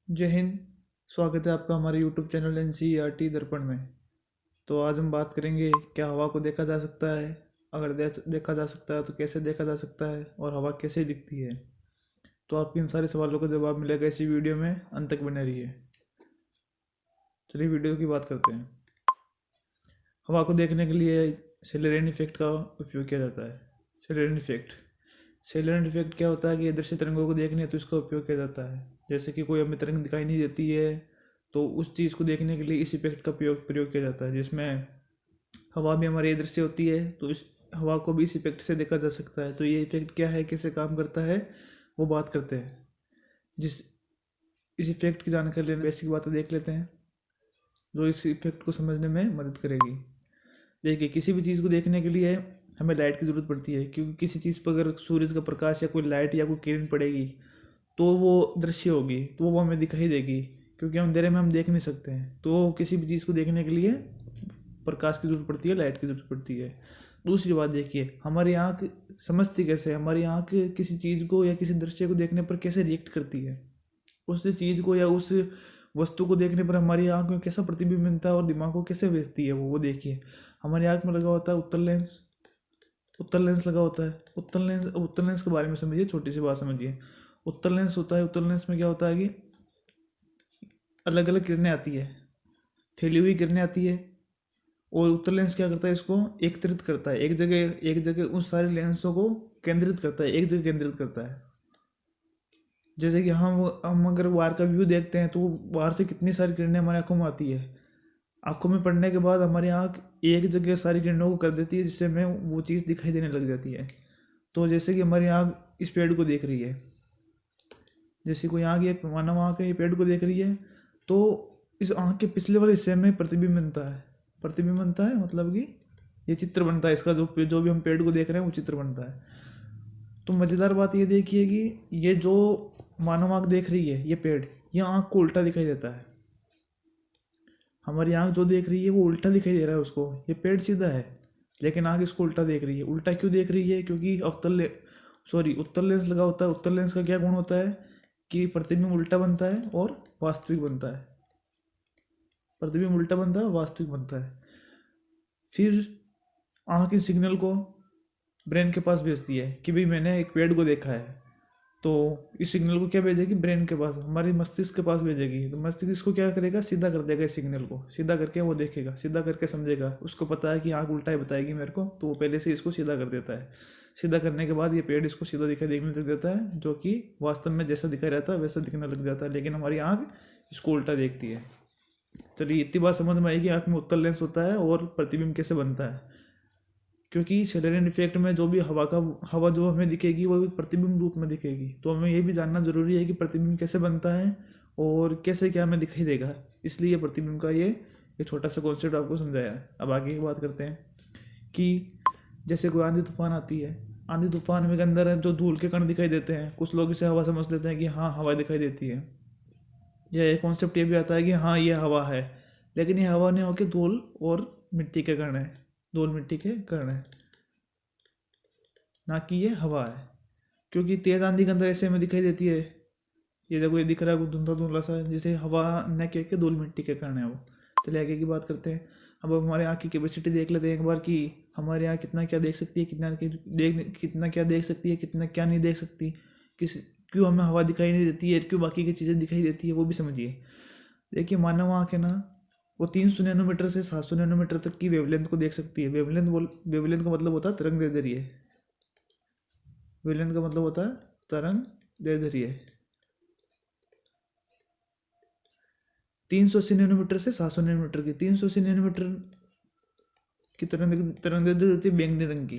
जय हिंद। स्वागत है आपका हमारे यूट्यूब चैनल NCERT दर्पण में। तो आज हम बात करेंगे, क्या हवा को देखा जा सकता है? अगर देखा जा सकता है तो कैसे देखा जा सकता है, और हवा कैसे दिखती है? तो आपके इन सारे सवालों का जवाब मिलेगा इसी वीडियो में, अंत तक बने रहिए। चलिए वीडियो की बात करते हैं। हवा को देखने के लिए सेलेरियन इफेक्ट का उपयोग किया जाता है। सेलेरियन इफेक्ट क्या होता है कि अदृश्य तरंगों को देखने तो इसका उपयोग किया जाता है। जैसे कि कोई हमें तरंग दिखाई नहीं देती है, तो उस चीज़ को देखने के लिए इस इफेक्ट का प्रयोग किया जाता है, जिसमें हवा भी हमारी अदृश्य होती है, तो इस हवा को भी इस इफेक्ट से देखा जा सकता है। तो ये इफेक्ट क्या है, कैसे काम करता है, वो बात करते हैं। जिस इस इफेक्ट की जानकारी लेने बेसिक बातें देख लेते हैं, जो इस इफेक्ट को समझने में मदद करेगी। देखिए, किसी भी चीज़ को देखने के लिए हमें लाइट की ज़रूरत पड़ती है, क्योंकि किसी चीज़ पर अगर सूरज का प्रकाश या कोई लाइट या कोई किरण पड़ेगी तो वो दृश्य होगी, तो वो हमें दिखाई देगी, क्योंकि अंधेरे में हम देख नहीं सकते हैं। तो किसी भी चीज़ को देखने के लिए प्रकाश की ज़रूरत पड़ती है, लाइट की ज़रूरत पड़ती है। दूसरी बात देखिए, हमारी आँख समझती कैसे है, हमारी आँख किसी चीज़ को या किसी दृश्य को देखने पर कैसे रिएक्ट करती है, उस चीज़ को या उस वस्तु को देखने पर हमारी आँख में कैसा प्रतिबिंब मिलता है और दिमाग को कैसे भेजती है वो देखिए। हमारी आँख में लगा होता है उत्तल लेंस लगा होता है। उत्तल लेंस के बारे में समझिए, छोटी सी बात समझिए। उत्तल लेंस होता है, उत्तल लेंस में क्या होता है कि अलग अलग किरणें आती है, फैली हुई किरणें आती है, और उत्तल लेंस क्या करता है, इसको एकत्रित करता है, एक जगह उन सारे लेंसों को केंद्रित करता है, एक जगह केंद्रित करता है। जैसे कि हम अगर बाहर का व्यू देखते हैं, तो बाहर से कितनी सारी किरणें हमारी आंखों में आती है। आंखों में पड़ने के बाद हमारी आंख एक जगह सारी किरणों को कर देती है, जिससे हमें वो चीज़ दिखाई देने लग जाती है। तो जैसे कि हमारी आंख इस पेड़ को देख रही है, जैसे कोई आंख, ये मानव आंख है, ये पेड़ को देख रही है, तो इस आंख के पिछले वाले हिस्से में प्रतिबिंब बनता है। प्रतिबिंब बनता है मतलब कि ये चित्र बनता है इसका, जो भी हम पेड़ को देख रहे हैं वो चित्र बनता है। तो मज़ेदार बात ये देखिए कि ये जो मानव आँख देख रही है, ये पेड़, ये आँख को उल्टा दिखाई देता है। हमारी आँख जो देख रही है वो उल्टा दिखाई दे रहा है उसको, ये पेड़ सीधा है, लेकिन आँख इसको उल्टा देख रही है। उल्टा क्यों देख रही है? क्योंकि उत्तल लेंस लगा होता है। उत्तल लेंस का क्या गुण होता है कि प्रतिबिंब उल्टा बनता है और वास्तविक बनता है। प्रतिबिंब उल्टा बनता है और वास्तविक बनता है। फिर आँख इस सिग्नल को ब्रेन के पास भेजती है कि भाई मैंने एक पेड़ को देखा है। तो इस सिग्नल को क्या भेजेगी? ब्रेन के पास, हमारी मस्तिष्क के पास भेजेगी। तो मस्तिष्क इसको क्या करेगा? सीधा कर देगा। इस सिग्नल को सीधा करके वो देखेगा, सीधा करके समझेगा। उसको पता है कि आँख उल्टा ही बताएगी मेरे को, तो वो पहले से इसको सीधा कर देता है। सीधा करने के बाद ये पेड़ इसको सीधा दिखाई देखने लग जाता है, जो कि वास्तव में जैसा दिखाई रहता है वैसा दिखने लग जाता है, लेकिन हमारी आँख इसको उल्टा देखती है। चलिए, इतनी बात समझ में आएगी आँख में उत्तल लेंस होता है और प्रतिबिंब कैसे बनता है। क्योंकि सेलेरियन इफेक्ट में जो भी हवा जो हमें दिखेगी वो भी प्रतिबिंब रूप में दिखेगी, तो हमें ये भी जानना जरूरी है कि प्रतिबिंब कैसे बनता है और कैसे क्या हमें दिखाई देगा। इसलिए प्रतिबिंब का ये छोटा सा कॉन्सेप्ट आपको समझाया है। अब आगे की बात करते हैं कि जैसे कोई आंधी तूफान आती है, आंधी तूफान में के अंदर जो धूल के कण दिखाई देते हैं, कुछ लोग इसे हवा समझ लेते हैं कि हाँ हवा दिखाई देती है, या एक कॉन्सेप्ट ये भी आता है कि हाँ ये हवा है, लेकिन ये हवा नहीं होकर धूल और मिट्टी के कण है, धूल मिट्टी के कण है, ना कि ये हवा है। क्योंकि तेज आंधी के अंदर ऐसे हमें दिखाई देती है, ये देखो ये दिख रहा है धुंधला धुंधला सा, जैसे हवा न कह के धूल मिट्टी के कण है वो। चलिए आगे की बात करते हैं। अब हमारे आँख की कैपेसिटी देख लेते हैं एक बार, कि हमारे यहाँ कितना क्या देख सकती है, कितना क्या देख सकती है, कितना क्या नहीं देख सकती, क्यों हमें हवा दिखाई नहीं देती है, क्यों बाकी की चीज़ें दिखाई देती है, वो भी समझिए। देखिए, मानव आँख है ना, वो 300 नैनोमीटर से 700 नैनोमीटर तक की वेवलेंथ को देख सकती है। वेवलेंथ का मतलब होता है तरंग दैर्ध्य। वेवलेंथ का मतलब होता है तरंग दैर्ध्य। 380 नैनोमीटर से 700 नैनोमीटर की, 380 नैनोमीटर की तरंग दैर्ध्य होती है बैंगनी रंग की,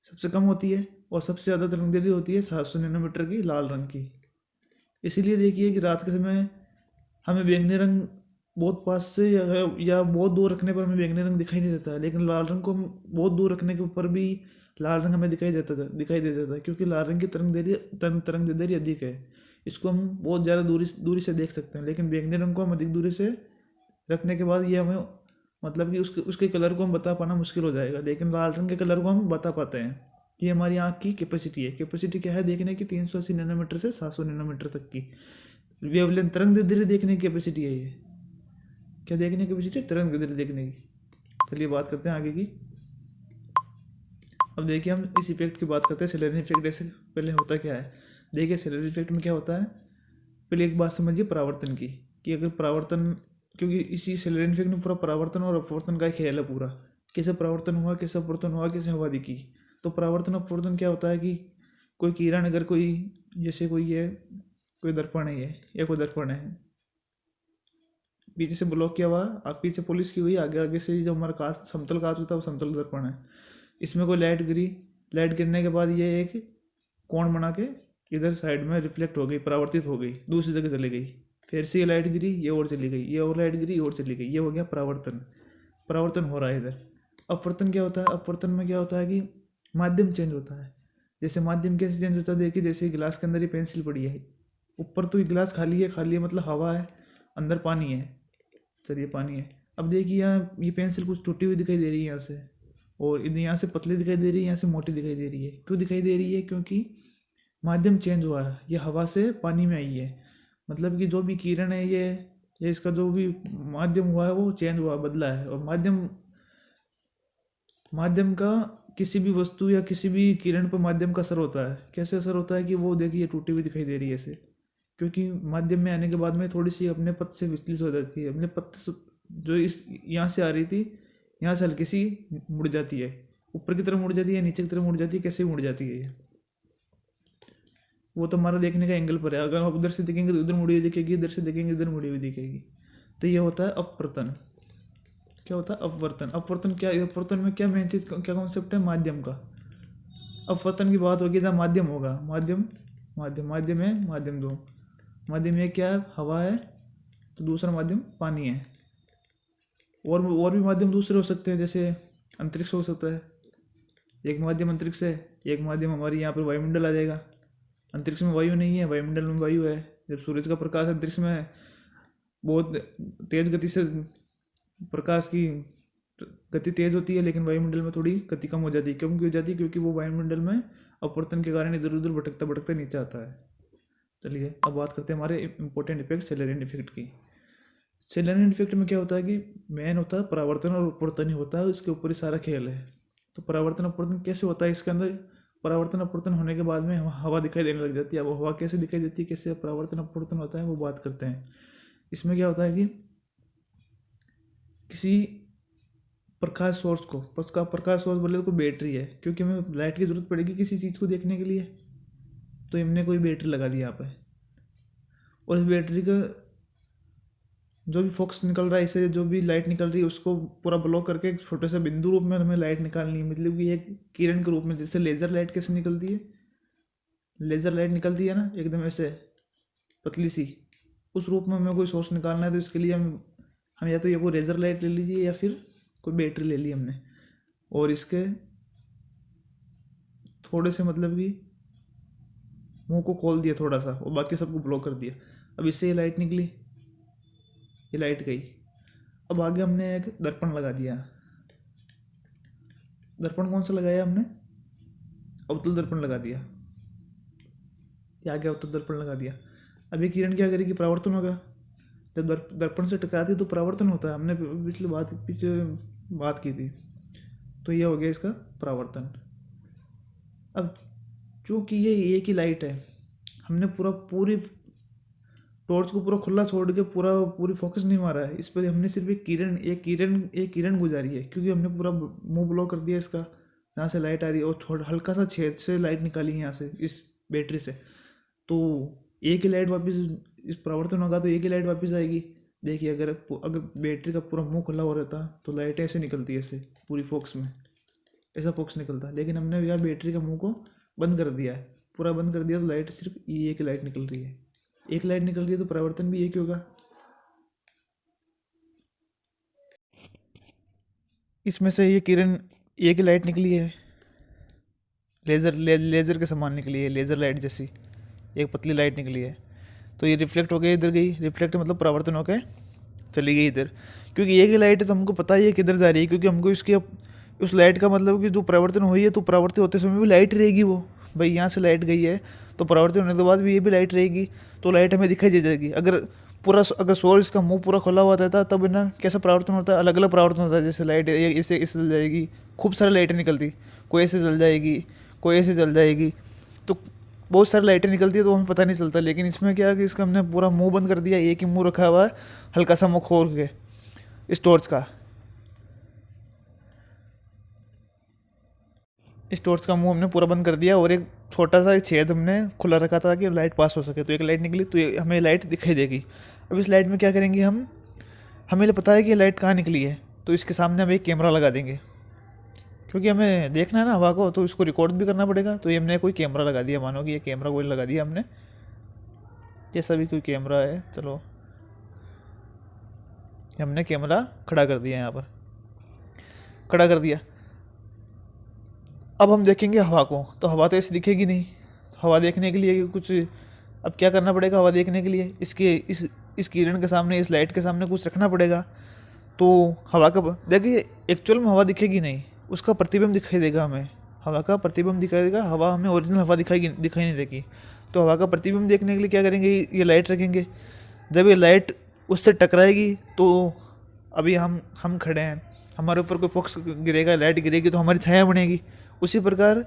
सबसे कम होती है, और सबसे ज़्यादा तरंग दैर्ध्य होती है 700 नैनोमीटर की लाल रंग की। इसीलिए देखिए कि रात के समय हमें बैंगनी रंग बहुत पास से या बहुत दूर रखने पर हमें बैंगनी रंग दिखाई नहीं देता है, लेकिन लाल रंग को हम बहुत दूर रखने के ऊपर भी लाल रंग हमें दिखाई दे जाता है, क्योंकि लाल रंग की तरंग दैर्ध्य अधिक है। इसको हम बहुत ज़्यादा दूरी से देख सकते हैं, लेकिन बैंगनी रंग को हम अधिक दूरी से रखने के बाद ये हमें, मतलब कि उसके कलर को हम बता पाना मुश्किल हो जाएगा, लेकिन लाल रंग के कलर को हम बता पाते हैं। ये हमारी आँख की कैपेसिटी है। कैपेसिटी क्या है देखने की? 380 नैनोमीटर से 700 नैनोमीटर तक की। वेवलेंथ तरंग दैर्ध्य देखने की कैपेसिटी है ये। क्या देखने की कैपेसिटी? तरंग दैर्ध्य देखने की। चलिए बात करते हैं आगे की। अब देखिए हम इस इफेक्ट की बात करते हैं, सेलेरियन इफेक्ट। ऐसे पहले होता क्या है, देखिए सेलेरियन इफेक्ट में क्या होता है। पहले एक बात समझिए परावर्तन की, कि अगर परावर्तन, क्योंकि इसी सेलेरियन इफेक्ट में पूरा परावर्तन और अपवर्तन का खेल है पूरा, कैसे परावर्तन हुआ, कैसे अपवर्तन हुआ, कैसे हवा दिखी। तो परावर्तन अपवर्तन क्या होता है कि कोई किरण, अगर कोई, जैसे कोई है, कोई दर्पण है ये, या कोई दर्पण है, पीछे से ब्लॉक किया हुआ, आप पीछे पॉलिश की हुई, आगे आगे से जो हमारा कांच, समतल कांच होता है वो समतल दर्पण है। इसमें कोई लाइट गिरी, लाइट गिरने के बाद ये एक कोण बना के इधर साइड में रिफ्लेक्ट हो गई, परावर्तित हो गई, दूसरी जगह चली गई। फिर से ये लाइट गिरी, ये और चली गई, ये और लाइट गिरी, ये और चली गई। ये हो गया परावर्तन। परावर्तन हो रहा है इधर। अपवर्तन क्या होता है? अपवर्तन में क्या होता है कि माध्यम चेंज होता है। जैसे माध्यम कैसे चेंज होता है, देखिए जैसे गिलास के अंदर ये पेंसिल पड़ी है, ऊपर तो ये गिलास खाली है, खाली है मतलब हवा है, अंदर पानी है। चलिए पानी है। अब देखिए यहाँ ये पेंसिल कुछ टूटी हुई दिखाई दे रही है यहाँ से, और यहाँ से पतली दिखाई दे रही है, यहाँ से मोटी दिखाई दे रही है। क्यों दिखाई दे रही है? क्योंकि माध्यम चेंज हुआ है, ये हवा से पानी में आई है। मतलब कि जो भी किरण है ये इसका जो भी माध्यम हुआ है वो चेंज हुआ, बदला है। और माध्यम का किसी भी वस्तु या किसी भी किरण पर माध्यम का असर होता है। कैसे असर होता है कि वो देखिए टूटी हुई दिखाई दे रही है ऐसे, क्योंकि माध्यम में आने के बाद में थोड़ी सी अपने पथ से विचलित हो जाती है। अपने पथ से जो इस यहाँ से आ रही थी, यहाँ से हल्की सी मुड़ जाती है, ऊपर की तरफ मुड़ जाती है, नीचे की तरफ मुड़ जाती है, कैसे मुड़ जाती है ये, वो तो हमारा देखने का एंगल पर है। अगर आप उधर से देखेंगे तो उधर मुड़ी हुई दिखेगी, इधर से देखेंगे इधर मुड़ी हुई दिखेगी। तो ये होता है अपवर्तन। क्या होता है? अपवर्तन। अपवर्तन क्या, अपवर्तन में क्या मेन चीज, क्या कॉन्सेप्ट है? माध्यम का। अपवर्तन की बात होगी जहाँ माध्यम होगा, माध्यम है, माध्यम दो, माध्यम एक क्या है? हवा है, तो दूसरा माध्यम पानी है। और भी माध्यम दूसरे हो सकते हैं, जैसे अंतरिक्ष हो सकता है, एक माध्यम अंतरिक्ष है, एक माध्यम हमारी यहाँ पर वायुमंडल आ जाएगा। अंतरिक्ष में वायु नहीं है, वायुमंडल में वायु है। जब सूरज का प्रकाश अंतरिक्ष में बहुत तेज गति से, प्रकाश की गति तेज होती है, लेकिन वायुमंडल में थोड़ी गति कम हो जाती है। क्यों हो जाती है? क्योंकि वो वायुमंडल में अपवर्तन के कारण इधर उधर भटकता भटकता नीचे आता है। चलिए अब बात करते हैं हमारे इंपॉर्टेंट इफेक्ट, सेलेरियन इफेक्ट की। सेलेरियन इफेक्ट में क्या होता है कि मेन होता है परावर्तन और अपवर्तन ही होता है, उसके ऊपर ही सारा खेल है। तो परावर्तन अपवर्तन कैसे होता है इसके अंदर? परावर्तन अपवर्तन होने के बाद में हवा दिखाई देने लग जाती है। अब हवा कैसे दिखाई देती है, कैसे परावर्तन अपवर्तन होता है, वो बात करते हैं। इसमें क्या होता है कि किसी प्रकाश सोर्स को, उसका प्रकाश सोर्स बोले तो कोई बैटरी है, क्योंकि हमें लाइट की जरूरत पड़ेगी किसी चीज़ को देखने के लिए, तो हमने कोई बैटरी लगा दी यहाँ पे। और इस बैटरी का जो भी फोकस निकल रहा है, इससे जो भी लाइट निकल रही है उसको पूरा ब्लॉक करके एक छोटे से बिंदु रूप में हमें लाइट निकालनी है। मतलब कि एक किरण के रूप में, जैसे लेज़र लाइट कैसे निकलती है, लेज़र लाइट निकलती है ना एकदम ऐसे पतली सी, उस रूप में हमें कोई सोर्स निकालना है। तो इसके लिए हम या तो ये कोई लेज़र लाइट ले लीजिए या फिर कोई बैटरी ले ली हमने, और इसके थोड़े से मतलब कि मुंह को खोल दिया थोड़ा सा, और बाकी सबको ब्लॉक कर दिया। अब इससे ये लाइट निकली, ये लाइट गई। अब आगे हमने एक दर्पण लगा दिया। दर्पण कौन सा लगाया हमने? अवतल दर्पण लगा दिया। ये आगे अवतल दर्पण लगा दिया। अब ये किरण क्या करेगी? परावर्तन होगा। जब दर्पण से टकराती है तो परावर्तन होता है, हमने पीछे बात की थी। तो ये हो गया इसका परावर्तन। अब चूँकि ये एक ही लाइट है, हमने पूरी टॉर्च को पूरा खुला छोड़ के पूरी फोकस नहीं मारा है इस पर। हमने सिर्फ एक किरण गुजारी है, क्योंकि हमने पूरा मुंह ब्लॉक कर दिया इसका, जहाँ से लाइट आ रही है, और हल्का सा छेद से लाइट निकाली है यहाँ से इस बैटरी से। तो एक ही लाइट वापस, इस परावर्तन होगा तो एक ही लाइट वापस आएगी। देखिए अगर बैटरी का पूरा मुंह खुला हो रहता तो लाइट ऐसे निकलती है, ऐसे पूरी फोक्स में ऐसा फोक्स निकलता। लेकिन हमने यहाँ बैटरी का मुंह को बंद कर दिया है, पूरा बंद कर दिया, तो लाइट सिर्फ एक लाइट निकल रही है। एक लाइट निकल रही है तो परावर्तन भी एक ही होगा। इसमें से ये किरण एक ही लाइट निकली है, लेज़र के समान निकली है, लेज़र लाइट जैसी एक पतली लाइट निकली है। तो ये रिफ्लेक्ट हो गई, इधर गई, रिफ्लेक्ट मतलब परावर्तन होकर चली गई इधर। क्योंकि एक ही लाइट है तो हमको पता ही है किधर जा रही है, क्योंकि हमको इसकी उस लाइट का मतलब कि जो परावर्तन हुई है तो परावर्तित होते समय भी लाइट रहेगी, वो भाई यहाँ से लाइट गई है तो परावर्तन होने के बाद भी ये भी लाइट रहेगी, तो लाइट हमें दिखाई दे जाएगी। अगर सोर्स का मुंह पूरा खुला हुआ था तब ना कैसा परावर्तन होता है, अलग अलग परावर्तन होता है। जैसे लाइट ऐसे इससे जल जाएगी, खूब सारी लाइटें निकलती, कोई ऐसे जल जाएगी, कोई ऐसे जल जाएगी, तो बहुत सारी लाइटें निकलती है तो हमें पता नहीं चलता। लेकिन इसमें क्या है कि इसका हमने पूरा मुंह बंद कर दिया, एक ही मुंह रखा हुआ है, हल्का सा मुंह खोल के इस टॉर्च का। इस टॉर्च का मुंह हमने पूरा बंद कर दिया और एक छोटा सा छेद हमने खुला रखा था कि लाइट पास हो सके। तो एक लाइट निकली तो हमें लाइट दिखाई देगी। अब इस लाइट में क्या करेंगे हमें पता है कि ये लाइट कहाँ निकली है, तो इसके सामने हम एक कैमरा लगा देंगे, क्योंकि हमें देखना है ना हवा को, तो इसको रिकॉर्ड भी करना पड़ेगा। तो ये हमने कोई कैमरा लगा दिया, मानो कि ये कैमरा कोई लगा दिया हमने, जैसा भी कोई कैमरा है, चलो हमने कैमरा खड़ा कर दिया, यहाँ पर खड़ा कर दिया। अब हम देखेंगे हवा को, तो हवा तो ऐसे दिखेगी नहीं। हवा देखने के लिए कुछ, अब क्या करना पड़ेगा हवा देखने के लिए, इस किरण के सामने, इस लाइट के सामने कुछ रखना पड़ेगा। तो हवा का देखिए, एक्चुअल में हवा दिखेगी नहीं, उसका प्रतिबिंब दिखाई देगा हमें, हवा का प्रतिबिंब दिखाई देगा। हवा हमें ओरिजिनल हवा दिखाई नहीं देगी। तो हवा का प्रतिबिंब देखने के लिए क्या करेंगे, ये लाइट रखेंगे। जब ये लाइट उससे टकराएगी तो अभी हम खड़े हैं, हमारे ऊपर कोई फोकस गिरेगा, लाइट गिरेगी तो हमारी छाया बनेगी। उसी प्रकार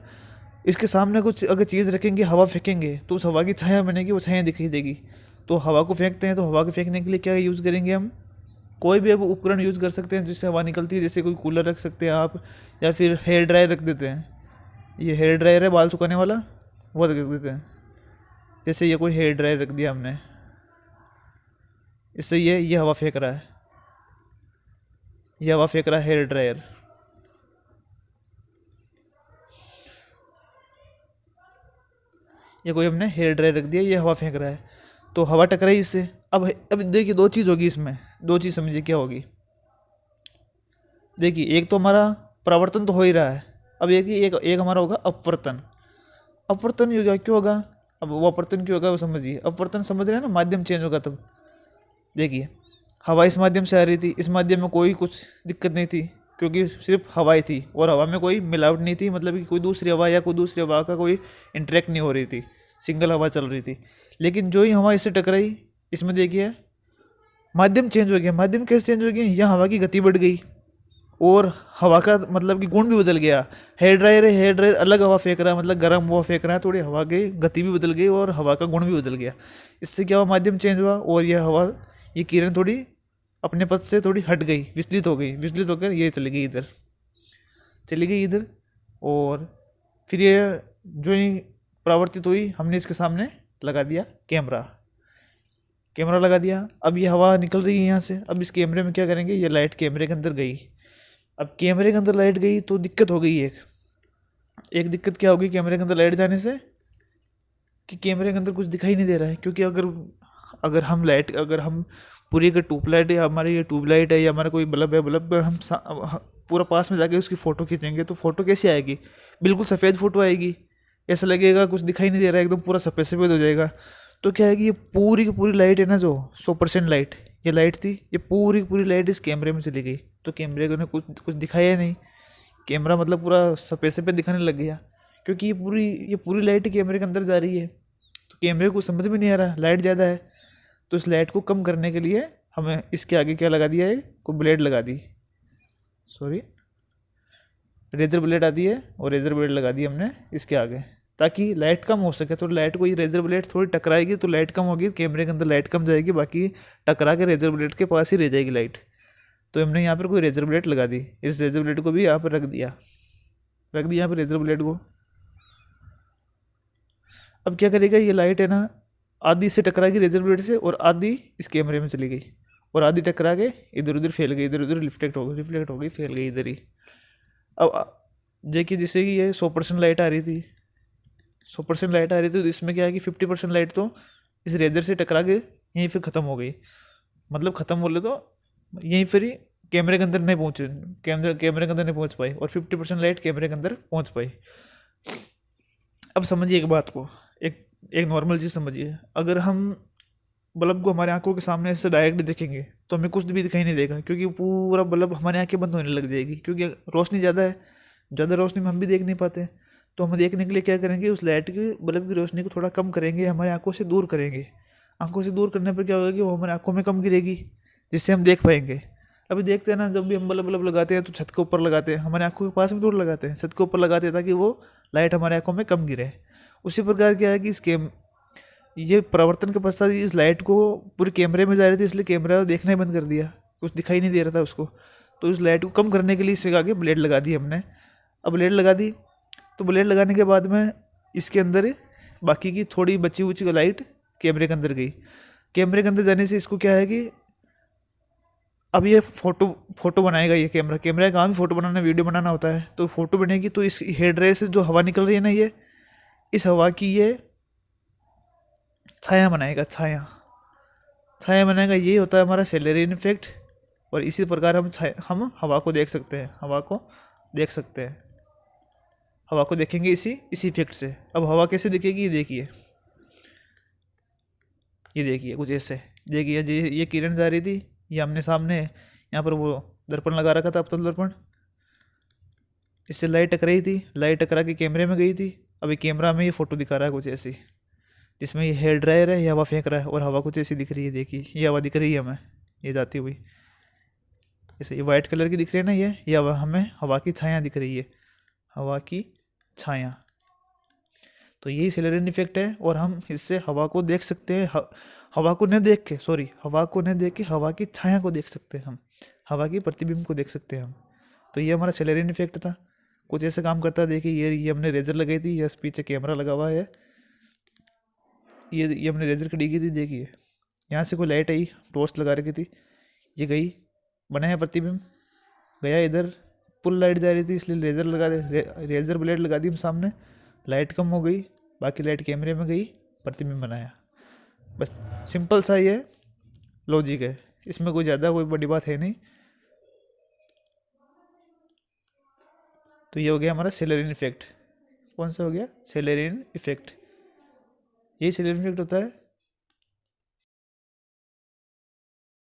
इसके सामने कुछ अगर चीज़ रखेंगे, हवा फेंकेंगे तो उस हवा की छाया बनेगी, वो छाया दिखाई देगी। तो हवा को फेंकते हैं, तो हवा को फेंकने के लिए क्या यूज़ करेंगे हम, कोई भी अब उपकरण यूज़ कर सकते हैं जिससे हवा निकलती है। जैसे कोई कूलर रख सकते हैं आप, या फिर हेयर ड्रायर रख देते हैं। ये हेयर ड्रायर है बाल सुखाने वाला, वो रख देते हैं। जैसे ये कोई हेयर ड्रायर रख दिया हमने, इससे ये हवा फेंक रहा है, ये हवा फेंक रहा है हेयर ड्रायर। ये कोई हमने हेयर ड्रायर रख दिया, ये हवा फेंक रहा है, तो हवा टकराई इससे। अब देखिए दो चीज़ होगी इसमें, दो चीज़ समझिए क्या होगी। देखिए एक तो हमारा परावर्तन तो हो ही रहा है, अब एक हमारा होगा अपवर्तन। अपवर्तन होगा, क्यों होगा, अब वो अपवर्तन क्यों होगा वो समझिए। अपवर्तन समझ रहे हैं ना, माध्यम चेंज होगा तब। देखिए हवा इस माध्यम से आ रही थी, इस माध्यम में कोई कुछ दिक्कत नहीं थी, क्योंकि सिर्फ हवाई थी और हवा में कोई मिलावट नहीं थी, मतलब कि कोई दूसरी हवा या कोई दूसरी हवा का कोई इंटरेक्ट नहीं हो रही थी, सिंगल हवा चल रही थी। लेकिन जो ही हवा इससे टकराई, इसमें देखिए माध्यम चेंज हो गया। माध्यम कैसे चेंज हो गया, यहाँ हवा की गति बढ़ गई और हवा का मतलब कि गुण भी बदल गया। हेयर ड्रायर अलग हवा फेंक रहा है, मतलब गर्म हवा फेंक रहा है, थोड़ी हवा की गति भी बदल गई और हवा का गुण भी बदल गया। इससे क्या हुआ, माध्यम चेंज हुआ और यह हवा, ये किरण थोड़ी अपने पथ से थोड़ी हट गई, विचलित हो गई, विचलित होकर ये चली गई इधर। और फिर ये जो ही परावर्तित हुई, हमने इसके सामने लगा दिया कैमरा लगा दिया। अब ये हवा निकल रही है यहाँ से, अब इस कैमरे में क्या करेंगे, ये लाइट कैमरे के अंदर गई। अब कैमरे के अंदर लाइट गई तो दिक्कत हो गई। एक दिक्कत क्या होगी कैमरे के अंदर लाइट जाने से, कि कैमरे के अंदर कुछ दिखाई नहीं दे रहा है। क्योंकि अगर हम पूरी अगर ट्यूबलाइट है, हमारी ये ट्यूबलाइट है या हमारा कोई बल्ब है, बल्ब हम पूरा पास में जाके उसकी फ़ोटो खींचेंगे तो फ़ोटो कैसी आएगी, बिल्कुल सफ़ेद फ़ोटो आएगी, ऐसा लगेगा कुछ दिखाई नहीं दे रहा है, एकदम पूरा सफ़ेद हो जाएगा। तो क्या है कि ये पूरी की पूरी लाइट है ना, जो 100% लाइट ये लाइट थी, ये पूरी की पूरी लाइट इस कैमरे में चली गई। तो कैमरे को ने कुछ दिखाया नहीं, कैमरा मतलब पूरा सफ़ेद दिखाने लग गया, क्योंकि ये पूरी लाइट कैमरे के अंदर जा रही है। तो कैमरे को समझ में नहीं आ रहा लाइट ज़्यादा है। तो इस लाइट को कम करने के लिए हमें इसके आगे क्या लगा दिया है, कोई ब्लेड लगा दी, रेजर ब्लेड आती है, और रेजर ब्लेड लगा दी हमने इसके आगे, ताकि लाइट कम हो सके। तो लाइट को ये रेजर ब्लेड थोड़ी टकराएगी तो लाइट कम होगी, कैमरे के अंदर लाइट कम जाएगी, बाकी टकरा के रेजर ब्लेड के पास ही रह जाएगी लाइट। तो हमने यहाँ पर कोई रेजर ब्लेड लगा दी, इस रेजर ब्लेड को भी यहाँ पर रख दिया यहाँ पर रेजर ब्लेड को। अब क्या करेगा, ये लाइट है ना, आधी इससे टकरा गई रेजर ब्लेड से और आधी इस कैमरे में चली गई, और आधी टकरा के इधर उधर फैल गई, इधर उधर रिफ्लेक्ट हो गई, फैल गई इधर ही। अब देखिए जैसे कि ये 100% लाइट आ रही थी, तो इसमें क्या है कि 50% लाइट तो इस रेजर से टकरा के यहीं फिर ख़त्म हो गई। मतलब ख़त्म बोले तो यहीं फिर ही कैमरे के अंदर नहीं पहुँचे, कैमरे के अंदर नहीं पहुँच पाई, और 50% लाइट कैमरे के अंदर पहुँच पाई। अब समझिए एक बात को, एक नॉर्मल चीज़ समझिए। अगर हम बल्ब को हमारे आंखों के सामने से डायरेक्ट देखेंगे तो हमें कुछ भी दिखाई नहीं देगा, क्योंकि पूरा बल्ब हमारी आंखें बंद होने लग जाएगी, क्योंकि रोशनी ज़्यादा है, ज़्यादा रोशनी में हम भी देख नहीं पाते। तो हम देखने के लिए क्या करेंगे, उस लाइट की बल्ब की रोशनी को थोड़ा कम करेंगे, हमारी आंखों से दूर करेंगे। आंखों से दूर करने पर क्या होगा कि वो हमारी आंखों में कम गिरेगी, जिससे हम देख पाएंगे। अभी देखते हैं ना, जब भी हम बल्ब लगाते हैं तो छत के ऊपर लगाते हैं, हमारे आंखों के पास में दूर लगाते हैं, छत के ऊपर लगाते हैं ताकि वो लाइट हमारे आंखों में कम गिरे। उसी प्रकार क्या है कि ये परिवर्तन के पश्चात इस लाइट को पूरे कैमरे में जा रही थी, इसलिए कैमरा देखना ही बंद कर दिया, कुछ दिखाई नहीं दे रहा था उसको। तो इस लाइट को कम करने के लिए इससे आगे ब्लेड लगा दी हमने। अब ब्लेड लगा दी, तो ब्लेड लगाने के बाद में इसके अंदर बाकी की थोड़ी बची हुई लाइट कैमरे के अंदर गई। कैमरे के अंदर जाने से इसको क्या है कि अब ये फोटो बनाएगा। ये कैमरा का काम फोटो बनाना, वीडियो बनाना होता है। तो फोटो बनेगी तो इस हेड रे से जो हवा निकल रही है ना, ये इस हवा की ये छाया बनाएगा। छाया बनाएगा, ये होता है हमारा सेलेरियन इफेक्ट। और इसी प्रकार हम हवा को देख सकते हैं। हवा को देखेंगे इसी इफेक्ट से। अब हवा कैसे दिखेगी, ये देखिए कुछ ऐसे। देखिए ये किरण जा रही थी, ये हमने सामने यहाँ पर वो दर्पण लगा रखा था, अवतल दर्पण। इससे लाइट टकराई थी, लाइट टकरा के कैमरे में गई थी। अभी कैमरा में ये फोटो दिखा रहा है कुछ ऐसी, जिसमें ये हेयर ड्रायर है, ये हवा फेंक रहा है और हवा कुछ ऐसी दिख रही है। देखिए ये हवा दिख रही है हमें, ये जाती हुई जैसे ये वाइट कलर की दिख रही है ना, ये हवा, हमें हवा की छाया दिख रही है, हवा की छाया। तो यही सेलेरियन इफेक्ट है। और हम इससे हवा को देख सकते हैं, हवा को न देख के हवा की छाया को देख सकते हैं हम, हवा की प्रतिबिंब को देख सकते हैं हम। तो ये हमारा सेलेरियन इफेक्ट था, कुछ ऐसे काम करता है। देखिए ये हमने रेजर लगाई थी, ये पीछे कैमरा लगा हुआ है, ये हमने रेजर कड़ी की थी। देखिए यहाँ से कोई लाइट आई, टॉर्च लगा रखी थी, ये गई, बनाया प्रतिबिंब, गया इधर, फुल लाइट जा रही थी इसलिए लेज़र लगा दे, रेजर ब्लेड लगा दी हम सामने, लाइट कम हो गई, बाकी लाइट कैमरे में गई, प्रतिबिंब बनाया। बस सिंपल सा ये लॉजिक है, इसमें कोई ज़्यादा कोई बड़ी बात है नहीं। तो ये हो गया हमारा सेलेरियन इफेक्ट। कौन सा हो गया, सेलेरियन इफेक्ट। यही सेलेरियन इफेक्ट होता है